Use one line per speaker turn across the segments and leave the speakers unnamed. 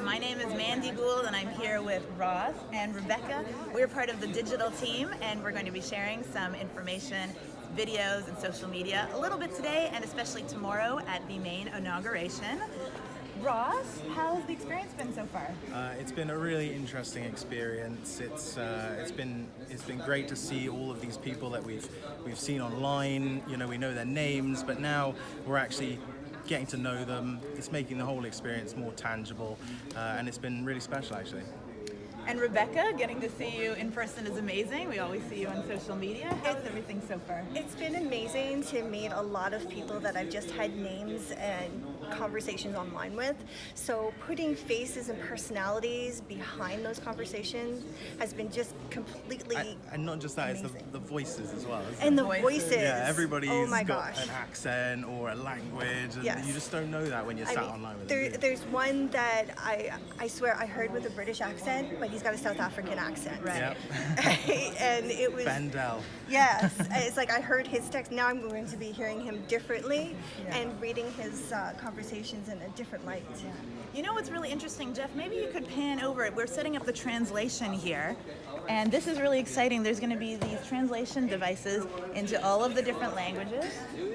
My name is Mandi Gould, and I'm here with Ross and Rebekah. We're part of the digital team, and we're going to be sharing some information, videos, and social media a little bit today, and especially tomorrow at the main inauguration. Ross, how's the experience been so far?
It's been a really interesting experience. It's been great to see all of these people that we've seen online. You know, we know their names, but now we're actually getting to know them. It's making the whole experience more tangible, and it's been really special actually.
And Rebekah, getting to see you in person is amazing. We always see you on social media. How's everything so far?
It's been amazing to meet a lot of people that I've just had names and conversations online with. So putting faces and personalities behind those conversations has been just completely
and not just that,
amazing.
It's the voices as well.
And the voices.
Yeah, everybody's
oh my
got
gosh.
an accent or a language, and
Yes.
you just don't know that when you're sat online with them.
There's one that I swear I heard with a British accent, but he's got a South African accent.
Right.
Yep.
And it was
Bendel.
Yes, it's like I heard his text. Now I'm going to be hearing him differently and reading his conversations in a different light.
Yeah. You know what's really interesting, Jeff? Maybe you could pan over it. We're setting up the translation here, and this is really exciting. There's going to be these translation devices into all of the different languages,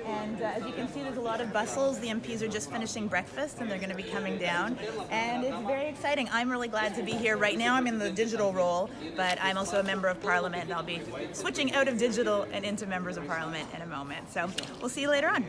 and as you can see, there's a lot of bustles. The MPs are just finishing breakfast, and they're going to be coming down, and it's very exciting. I'm really glad to be here right now. I'm in the digital role, but I'm also a member of Parliament, and I'll be switching out of digital and into members of Parliament in a moment. So we'll see you later on.